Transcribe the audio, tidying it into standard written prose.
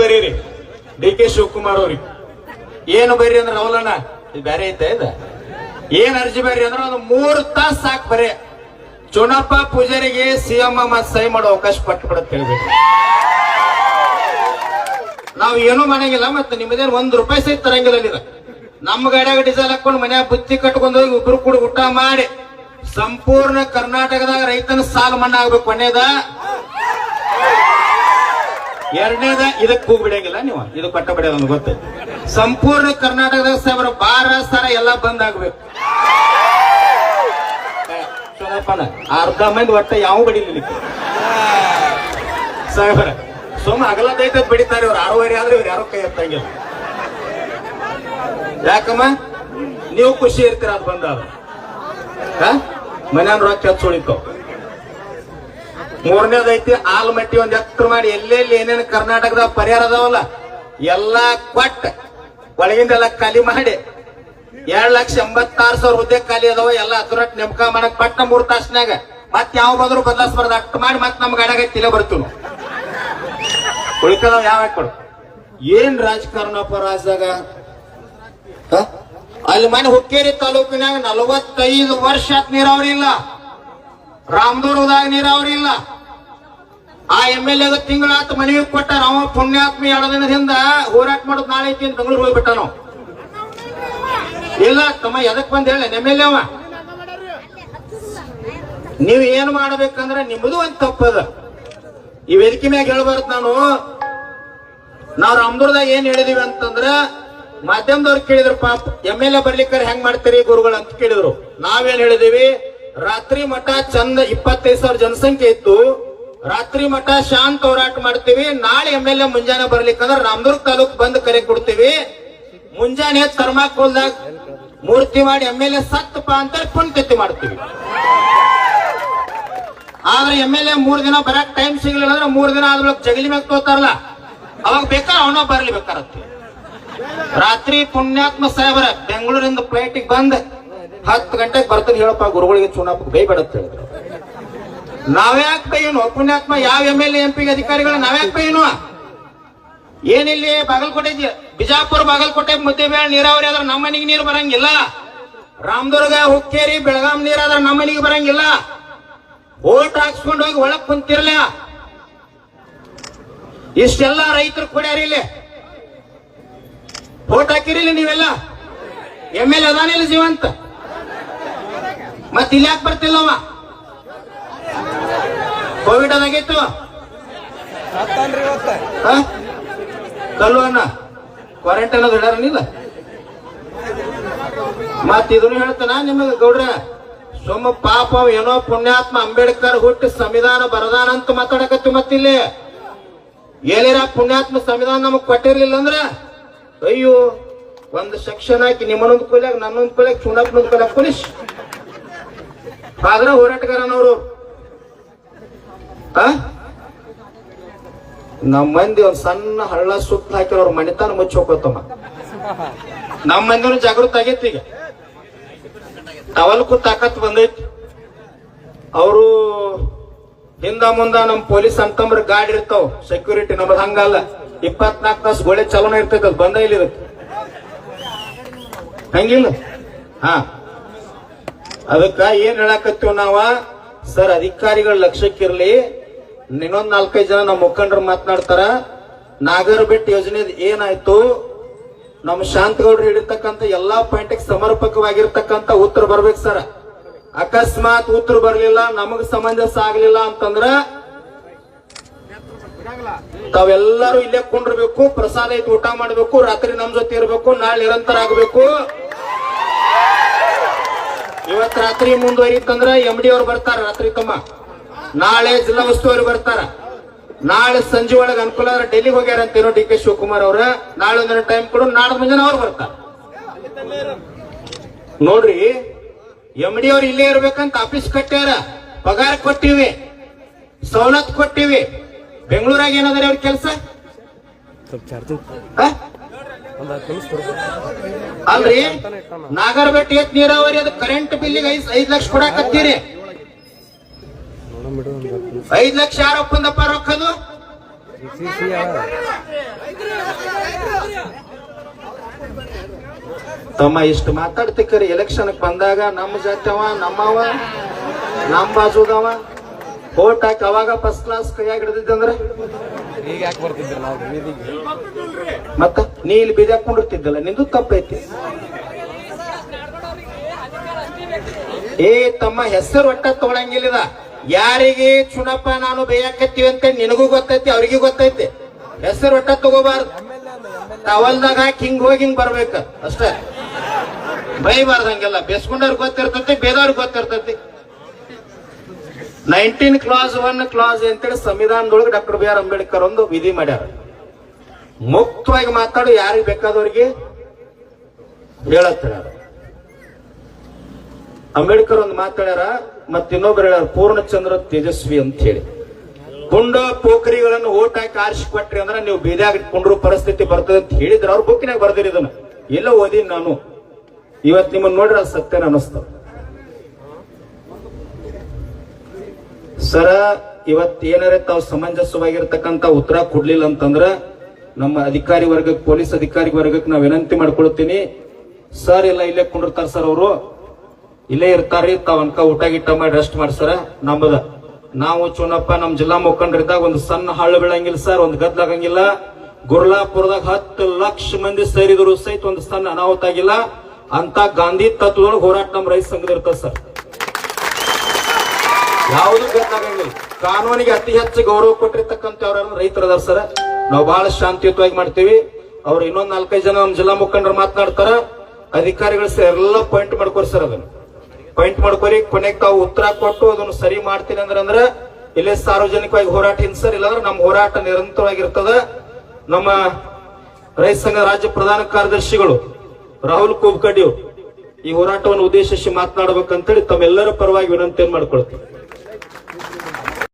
ಬರೀರಿ ಡಿ.ಕೆ. ಶಿವಕುಮಾರ್ ಅವ್ರಿಗೆ. ಏನು ಬರ್ರಿ ಅಂದ್ರೆ ರಾಹುಲಣ್ಣ ಇದು ಬೇರೆ ಐತೆ ಇದ ಏನ್ ಅರ್ಜಿ ಬರ್ರಿ ಅಂದ್ರೆ ಒಂದು 3 ತಾಸು ಸಾಕು ಬರೀ ಚುನಪ್ಪ ಪೂಜಾರಿಗೆ ಸಿಎಂ ಮತ್ ಸಹಿ ಮಾಡೋ ಅವಕಾಶ ಪಟ್ಟು ಬಿಡತ್ ಹೇಳ್ಬೇಕು. ನಾವ್ ಏನೂ ಮಾಡಂಗಿಲ್ಲ, ಮತ್ತೆ ನಿಮ್ಮದೇನು ₹1 ಸಹಿತ ತರಂಗಿಲ್ಲ. ಇಲ್ಲ ನಮ್ಮ ಗಾಡಿಯಾಗ ಡೀಸೆಲ್ ಹಾಕೊಂಡು ಮನ್ಯಾಗ ಬುತ್ತಿ ಕಟ್ಕೊಂಡು ಹೋಗಿ ಇಬ್ರು ಕೂಡ ಊಟ ಮಾಡಿ ಸಂಪೂರ್ಣ ಕರ್ನಾಟಕದಾಗ ರೈತನ ಸಾಲ ಮನ್ನಾ ಆಗ್ಬೇಕು. ಕೊನೆಯದ ಎರಡನೇದ ಇದಕ್ಕೆ ಹೋಗಿ ಬಿಡಂಗಿಲ್ಲ, ನೀವು ಇದು ಕಟ್ಟ ಬಿಡಲ್ಲ ನಮ್ಗೆ ಗೊತ್ತ. ಸಂಪೂರ್ಣ ಕರ್ನಾಟಕದಾಗ ಸಾಹೇಬ್ರ ಬಾರ ಸಾರ ಎಲ್ಲ ಬಂದ್ ಆಗ್ಬೇಕು. ಅರ್ಧ ಮಂದಿ ಒಟ್ಟ ಯಾವ ಬಡಿಲಿಲ್ಲ ಸಾಹೇಬ್ರ. ಸೋಮ ಅಗಲದೈತ ಬಡಿತಾರೆ ಇವ್ರು 6:30 ಆದ್ರೆ ಇವ್ರು ಯಾರೋ ಕೈ ಎತ್ತಂಗಿಲ್ಲ. ಯಾಕಮ್ಮ ನೀವು ಖುಷಿ ಇರ್ತೀರ ಅದು ಬಂದಾದ ಮನ್ಯಾನ ರೊಕ್ಕ ಹೆಚ್ಚು ಉಳಿತಾವ್. 3ನೇದೈತಿ ಆಲ್ಮಟ್ಟಿ ಒಂದ್ ಎತ್ತರ ಮಾಡಿ ಎಲ್ಲೆಲ್ಲಿ ಏನೇನು ಕರ್ನಾಟಕದ ಪರಿಹಾರ ಅದಾವಲ್ಲ ಎಲ್ಲಾ ಕೊಟ್ಟ ಒಳಗಿಂದೆಲ್ಲ ಖಾಲಿ ಮಾಡಿ 2,86,000 ಹುದ್ದೆ ಖಾಲಿ ಅದಾವ ಎಲ್ಲ ಅದ್ರಟ್ ನೇಮಕ ಮಾಡಕ್ ಪಟ್ಟ 3 ತಾಸ್ನಾಗ ಮತ್ ಯಾವ ಬಂದ್ರು ಬದಲಾಸ್ಬಾರ್ದು ಅಷ್ಟು ಮಾಡಿ ಮತ್ ನಮ್ ಗಾಡಿಯಾಗ ತಿಲೆ ಬರ್ತೀವಿ ನಾವು. ಉಳಿಕದವ್ ಯಾವ ಕೊಡು ಏನ್ ರಾಜಕಾರಣಪ್ಪ ರಾಜ್ಯದಾಗ. ಅಲ್ಲಿ ಮನೆ ಹುಕ್ಕೇರಿ ತಾಲೂಕಿನಾಗ 45 ವರ್ಷ ಆತ್ ನೀರಾವರಿ ಇಲ್ಲ. ರಾಮದುರ್ಗದಾಗ ನೀರಾವರಿ ಇಲ್ಲ. ಆ MLA ತಿಂಗಳಾತ್ ಮನವಿ ಕೊಟ್ಟಾರ. ಅವ ಪುಣ್ಯಾತ್ಮ 2 ದಿನದಿಂದ ಹೋರಾಟ ಮಾಡೋದು ನಾಳೆ ಐತಿ ಬೆಂಗಳೂರು ಹೋಗ್ಬಿಟ್ಟ ನಾವು. ಇಲ್ಲ ತಮ್ಮ ಎದಕ್ ಬಂದ್ ಹೇಳ MLA ಅವ. ನೀವ್ ಏನ್ ಮಾಡ್ಬೇಕಂದ್ರೆ ನಿಮ್ಮದು ಒಂದ್ ತಪ್ಪದ. ಈ ವೇದಿಕೆ ಮ್ಯಾಗ ಹೇಳ್ಬಾರ್ದು ನಾವು ರಾಮದುರ್ಗದಾಗ ಏನ್ ಹೇಳಿದೀವಿ ಅಂತಂದ್ರ ಮಾಧ್ಯಮದವ್ರು ಕೇಳಿದ್ರು ಪಾಪ MLA ಬರ್ಲಿಕ್ಕೆ ಹೆಂಗ್ ಮಾಡ್ತೀರಿ ಗುರುಗಳು ಅಂತ ಕೇಳಿದ್ರು. ನಾವೇನ್ ಹೇಳಿದೀವಿ ರಾತ್ರಿ ಮಠ ಚಂದ 25,000 ಜನಸಂಖ್ಯೆ ಇತ್ತು. ರಾತ್ರಿ ಮಠ ಶಾಂತ ಹೋರಾಟ ಮಾಡ್ತೀವಿ. ನಾಳೆ MLA ಮುಂಜಾನೆ ಬರ್ಲಿಕ್ಕಂದ್ರ ರಾಮದುರ್ಗ ತಾಲೂಕ್ ಬಂದ್ ಕರೆ ಕೊಡ್ತೀವಿ. ಮುಂಜಾನೆ ಥರ್ಮಾಕೋಲ್ದಾಗ ಮೂರ್ತಿ ಮಾಡಿ MLA ಸತ್ತಪ್ಪ ಅಂತ ಪುಣ್ಯತಿಥಿ ಮಾಡ್ತೀವಿ. ಆದ್ರೆ MLA 3 ದಿನ ಬರಕ್ ಟೈಮ್ ಸಿಗ್ಲಿಲ್ಲ ಅಂದ್ರೆ 3 ದಿನ ಆದ್ಮೇಲೆ ಜಗಲಿ ಮ್ಯಾಗ ತೋತಾರಲ್ಲ ಅವಾಗ ಬೇಕಾ ಅವನ ಬರ್ಲಿ ಬೇಕಾರತ್ತೆ. ರಾತ್ರಿ ಪುಣ್ಯಾತ್ಮ ಸಾಹೇಬರ ಬೆಂಗಳೂರಿಂದ ಫ್ಲೈಟಿಗೆ ಬಂದ್ 10 ಗಂಟೆಗೆ ಬರ್ತಾನೆ ಹೇಳಪ್ಪ ಗುರುಗಳಿಗೆ ಚುನಾಪ ಕೈ ಬೇಡತ್ ಹೇಳಿದ್ರು. ನಾವ್ಯಾಕೆ ಬೈನು ಪುಣ್ಯಾತ್ಮ ಯಾವ MLA MP ಅಧಿಕಾರಿಗಳು ನಾವ್ಯಾಕೆ ಬೈನು. ಏನಿಲ್ಲಿ ಬಾಗಲಕೋಟೆ ಬಿಜಾಪುರ ಬಾಗಲಕೋಟೆ ಮುದ್ದೇಬೇಳ ನೀರಾವರಿ ಆದ್ರೆ ನಮ್ಮ ಮನೆಗೆ ನೀರು ಬರಂಗಿಲ್ಲ. ರಾಮದುರ್ಗ ಹುಕ್ಕೇರಿ ಬೆಳಗಾಂ ನೀರಾದ್ರೆ ನಮ್ಮ ಮನೆಗೆ ಬರಂಗಿಲ್ಲ. ಓಟ್ ಹಾಕ್ಸ್ಕೊಂಡು ಹೋಗಿ ಒಳಗ್ ಕುಂತಿರ್ಲ. ಇಷ್ಟೆಲ್ಲ ರೈತರು ಕೊಡ್ಯಾರ ಇಲ್ಲಿ ಓಟ್ ಹಾಕಿರಿಲ್ಲ ನೀವೆಲ್ಲ. MLA ಅದಾನಿಲ್ಲ ಜೀವಂತ ಮತ್ ಇಲ್ಲಿ ಯಾಕೆ ಬರ್ತಿಲ್ಲವ. ಕೋವಿಡ್ ಅದಾಗಿತ್ತು ಕಲ್ವನ್ನ ಕ್ವಾರಂಟೈನ್ ಅದು ಇಡಾರನಿಲ್ಲ. ಮತ್ ಇದನ್ನು ಹೇಳ್ತಾನ ನಿಮಗೆ ಗೌಡ್ರ ಸೊಮ್ಮ ಪಾಪ ಏನೋ ಪುಣ್ಯಾತ್ಮ ಅಂಬೇಡ್ಕರ್ ಹುಟ್ಟಿ ಸಂವಿಧಾನ ಬರದಾನಂತ ಮಾತಾಡಕತ್ತಿ. ಮತ್ತಿಲ್ಲಿ ಏನಿರ ಪುಣ್ಯಾತ್ಮ ಸಂವಿಧಾನ ನಮಗ್ ಕೊಟ್ಟಿರ್ಲಿಲ್ಲ ಅಂದ್ರ ಅಯ್ಯೋ ಒಂದ್ ಸೆಕ್ಷನ್ ಹಾಕಿ ನಿಮ್ಮನ್ನೊಂದು ಕೊಲ್ಯಾಗ ನನ್ನೊಂದು ಕೊಲ್ಯಾಗ ಚುನಾಪ್ನೊಂದು ಕೊಲ್ಯಾಗ ಪೊಲೀಸ್ ಆದ್ರ ಹೋರಾಟಗಾರನವರು. ನಮ್ಮ ಮಂದಿ ಒಂದ್ ಸಣ್ಣ ಹಳ್ಳ ಸುತ್ತ ಹಾಕಿರೋ ಅವ್ರ ಮಣಿತಾನ ಮುಚ್ಚಿ ಹೋಗ್ತಮ್ಮ. ನಮ್ಮ ಮಂದಿನೂ ಜಾಗೃತ ಆಗೈತಿ. ಈಗ ಅವಲ್ಕು ತಾಕತ್ ಬಂದೈತಿ. ಅವರು ಹಿಂದ ಮುಂದ ನಮ್ ಪೊಲೀಸ್ ಅಂತಂಬ್ರ ಗಾಡಿ ಇರ್ತಾವ ಸೆಕ್ಯೂರಿಟಿ. ನಮ್ಮದ್ ಹಂಗಲ್ಲ 24 ತಾಸು ಗೋಳೆ ಚಲನ ಇರ್ತೈತಿ. ಅದು ಬಂದ ಇಲ್ಲ ಇದಕ್ಕೆ ಹಂಗಿಲ್ಲ. ಅದಕ್ಕ ಏನ್ ಹೇಳಾಕತ್ತೀವ್ ನಾವ ಸರ್ ಅಧಿಕಾರಿಗಳ ಲಕ್ಷ್ಯಕ್ಕಿರ್ಲಿ. ಇನ್ನೊಂದ್ 4-5 ಜನ ನಮ್ಮ ಮುಖಂಡರು ಮಾತನಾಡ್ತಾರ. ನಾಗರ ಬೆಟ್ ಯೋಜನೆ ಏನಾಯ್ತು ನಮ್ಮ ಶಾಂತಗೌಡರು ಹಿಡಿತಕ್ಕಂತ ಎಲ್ಲಾ ಪಾಯಿಂಟ್ಗೆ ಸಮರ್ಪಕವಾಗಿರ್ತಕ್ಕಂತ ಉತ್ತರ ಬರ್ಬೇಕು ಸರ್. ಅಕಸ್ಮಾತ್ ಉತ್ತರ ಬರ್ಲಿಲ್ಲ ನಮಗ್ ಸಮಂಜಸ ಆಗ್ಲಿಲ್ಲ ಅಂತಂದ್ರ ತಾವೆಲ್ಲರೂ ಇಲ್ಲೇ ಕೊಂಡಿರ್ಬೇಕು. ಪ್ರಸಾದ ಐತಿ ಊಟ ಮಾಡ್ಬೇಕು. ರಾತ್ರಿ ನಮ್ ಜೊತೆ ಇರ್ಬೇಕು. ನಾಳೆ ನಿರಂತರ ಆಗ್ಬೇಕು. ಇವತ್ ರಾತ್ರಿ ಮುಂದುವರಿತಂದ್ರ MD ಅವ್ರು ಬರ್ತಾರ ರಾತ್ರಿ ತಮ್ಮ. ನಾಳೆ ಜಿಲ್ಲಾ ಉಸ್ತುವಾರಿ ಬರ್ತಾರ. ನಾಳೆ ಸಂಜೆ ಒಳಗೆ ಅನುಕೂಲ ಆದ್ರೆ ಡೆಲ್ಲಿಗೆ ಹೋಗ್ಯಾರ ಅಂತೇನೋ ಡಿ.ಕೆ. ಶಿವಕುಮಾರ್ ಅವ್ರ. ನಾಳೆ ಒಂದಿನ ಟೈಮ್ ಕೊಡು. ನಾಳೆ ಮುಂಜಾನೆ ಅವ್ರು ಬರ್ತಾರ. ನೋಡ್ರಿ MD ಅವ್ರು ಇಲ್ಲೇ ಇರ್ಬೇಕಂತ ಆಫೀಸ್ ಕಟ್ಟ್ಯಾರ. ಪಗಾರ ಕೊಟ್ಟಿವಿ, ಸವಲತ್ತು ಕೊಟ್ಟಿವಿ. ಬೆಂಗಳೂರಾಗ ಏನಾದ್ರೆ ಅವ್ರ ಕೆಲಸ ಅಲ್ರಿ. ನಾಗರಬೆಟ್ಟಿ ಎತ್ ನೀರಾವರಿ ಅದು ಕರೆಂಟ್ ಬಿಲ್ಲಿಗೆ 5 ಲಕ್ಷ ಕೊಡಾಕತ್ತೀರಿ. 5 ಲಕ್ಷ ಯಾರು ಒಪ್ಪಂದಪ್ಪ ರೊಕ್ಕದು? ತಮ್ಮ ಇಷ್ಟು ಮಾತಾಡ್ತಿಕ್ಕರಿ ಎಲೆಕ್ಷನ್ ಬಂದಾಗ ನಮ್ಮ ಜಾತಿಯವ ನಮ್ಮವ ನಮ್ಮ ಬಾಜುದವ ಓಟ್ ಹಾಕಿ ಅವಾಗ ಫಸ್ಟ್ ಕ್ಲಾಸ್ ಕೈಯಾಗಿ ಹಿಡಿದಿದ್ದಂದ್ರೆ ಈಗ ಯಾಕೆ ಬರ್ತಿದ್ರು ನಾವು ಮತ್ತ ನೀ ಇಲ್ಲಿ ಬೀದಿ ಹಾಕೊಂಡಿರ್ತಿದ್ದಲ್ಲ ನಿಂದು ತಪ್ಪೈತಿ. ಏ ತಮ್ಮ ಹೆಸರು ಒಟ್ಟ ತಗೊಳಂಗಿಲ್ಲ. ಯಾರಿಗೆ ಚುನಪ್ಪ ನಾನು ಬೇಯಕತ್ತೀವಿ ಅಂತ ನಿನಗೂ ಗೊತ್ತೈತಿ ಅವ್ರಿಗೂ ಗೊತ್ತೈತಿ. ಹೆಸರು ಒಟ್ಟ ತಗೋಬಾರ್ದು. ಟವಲ್ದಾಗ ಹಾಕಿ ಹಿಂಗ್ ಹೋಗಿ ಹಿಂಗ್ ಬರ್ಬೇಕ ಅಷ್ಟೇ. ಬೈಬಾರ್ದು ಹಂಗೆಲ್ಲ. ಬೇಸ್ಕೊಂಡವ್ರಿಗೆ ಗೊತ್ತಿರ್ತೈತಿ, ಬೇದವ್ರಿಗೆ ಗೊತ್ತಿರ್ತೈತಿ. 19 ಕ್ಲಾಸ್ 1 ಕ್ಲಾಸ್ ಅಂತೇಳಿ ಸಂವಿಧಾನದೊಳಗೆ ಡಾಕ್ಟರ್ ಬಿ ಆರ್ ಅಂಬೇಡ್ಕರ್ ಒಂದು ವಿಧಿ ಮಾಡ್ಯಾರ. ಮುಕ್ತವಾಗಿ ಮಾತಾಡು, ಯಾರಿಗೆ ಬೇಕಾದವ್ರಿಗೆ ಹೇಳತ್ತ. ಅಂಬೇಡ್ಕರ್ ಒಂದು ಮಾತಾಡ್ಯಾರ, ಮತ್ತ ಇನ್ನೊಬ್ರು ಹೇಳ್ಯಾರ ಪೂರ್ಣಚಂದ್ರ ತೇಜಸ್ವಿ ಅಂತ ಹೇಳಿ. ಪುಂಡ ಪೋಖರಿಗಳನ್ನು ಓಟ್ ಹಾಕಿ ಆರಿಸಿ ಕೊಟ್ರಿ ಅಂದ್ರೆ ನೀವು ಬೀದಿಯಾಗ ಇಟ್ಕೊಂಡ್ರು ಪರಿಸ್ಥಿತಿ ಬರ್ತದೆ ಅಂತ ಹೇಳಿದ್ರ. ಅವ್ರ ಬುಕ್ಕಿನಾಗ ಬರ್ದಿರಿ ಇದನ್ನ, ಎಲ್ಲ ಓದಿ ನಾನು. ಇವತ್ ನಿಮ್ಮನ್ನ ನೋಡ್ರ ಸತ್ಯನ ಅನಿಸ್ತಾವ. ಸರ ಇವತ್ ಏನಾರ ತಾವು ಸಮಂಜಸವಾಗಿರ್ತಕ್ಕಂಥ ಉತ್ತರ ಕೊಡ್ಲಿಲ್ಲ ಅಂತಂದ್ರ ನಮ್ಮ ಅಧಿಕಾರಿ ವರ್ಗಕ್ಕೆ, ಪೊಲೀಸ್ ಅಧಿಕಾರಿ ವರ್ಗಕ್ಕೆ ನಾವು ವಿನಂತಿ ಮಾಡ್ಕೊಳ್ತೀನಿ. ಸರ್ ಎಲ್ಲ ಇಲ್ಲೇ ಕುಂಡಿರ್ತಾರ ಸರ್, ಅವರು ಇಲ್ಲೇ ಇರ್ತಾರ್ರಿ. ತಾವ್ ಅನ್ಕ ಊಟ ಗಿಟ್ಟ ಮಾಡಿ ರೆಸ್ಟ್ ಮಾಡ್ಸರ. ನಮ್ಮದ ನಾವು ಚುನಪ್ಪ ನಮ್ ಜಿಲ್ಲಾ ಮುಖಂಡರಿದ್ದಾಗ ಒಂದು ಸಣ್ಣ ಹಳ್ಳ ಬೀಳಂಗಿಲ್ಲ ಸರ್, ಒಂದು ಗದ್ಲಾಗಂಗಿಲ್ಲ. ಗುರ್ಲಾಪುರದಾಗ 10 ಲಕ್ಷ ಮಂದಿ ಸೇರಿದ್ರು ಸಹಿತ ಒಂದು ಸಣ್ಣ ಅನಾಹುತ ಆಗಿಲ್ಲ. ಅಂತ ಗಾಂಧಿ ತತ್ವದೊಳಗೆ ಹೋರಾಟ ನಮ್ಮ ರೈತ ಸಂಘದ ಇರ್ತದೆ ಸರ್. ಯಾವುದು ಗದ್ಲಾಗಂಗಿಲ್ಲ. ಕಾನೂನಿಗೆ ಅತಿ ಹೆಚ್ಚು ಗೌರವ ಕೊಟ್ಟಿರ್ತಕ್ಕಂಥವ್ರ ರೈತರದಾರ ಸರ್. ನಾವು ಬಹಳ ಶಾಂತಿಯುತವಾಗಿ ಮಾಡ್ತೀವಿ. ಅವ್ರು ಇನ್ನೊಂದ್ 4-5 ಜನ ನಮ್ಮ ಜಿಲ್ಲಾ ಮುಖಂಡರು ಮಾತನಾಡ್ತಾರ. ಅಧಿಕಾರಿಗಳು ಸರ್ ಎಲ್ಲ ಪಾಯಿಂಟ್ ಮಾಡ್ಕೋರಿ ಸರ್, ಅದನ್ನ ಪಾಯಿಂಟ್ ಮಾಡ್ಕೋರಿ. ಕೊನೆಗೆ ತಾವು ಉತ್ತರ ಕೊಟ್ಟು ಅದನ್ನು ಸರಿ ಮಾಡ್ತೀನಿ ಅಂದ್ರೆ ಇಲ್ಲೇ ಸಾರ್ವಜನಿಕವಾಗಿ ಹೋರಾಟ ಸರ್. ಇಲ್ಲಾಂದ್ರೆ ನಮ್ಮ ಹೋರಾಟ ನಿರಂತರವಾಗಿರ್ತದ. ನಮ್ಮ ರೈತ ಸಂಘ ರಾಜ್ಯ ಪ್ರಧಾನ ಕಾರ್ಯದರ್ಶಿಗಳು ರಾಹುಲ್ ಕುಬ್ಕಡ್ಡಿ ಈ ಹೋರಾಟವನ್ನು ಉದ್ದೇಶಿಸಿ ಮಾತನಾಡಬೇಕಂತೇಳಿ ತಮ್ಮೆಲ್ಲರ ಪರವಾಗಿ ವಿನಂತಿಯನ್ನು ಮಾಡ್ಕೊಳ್ತೀವಿ.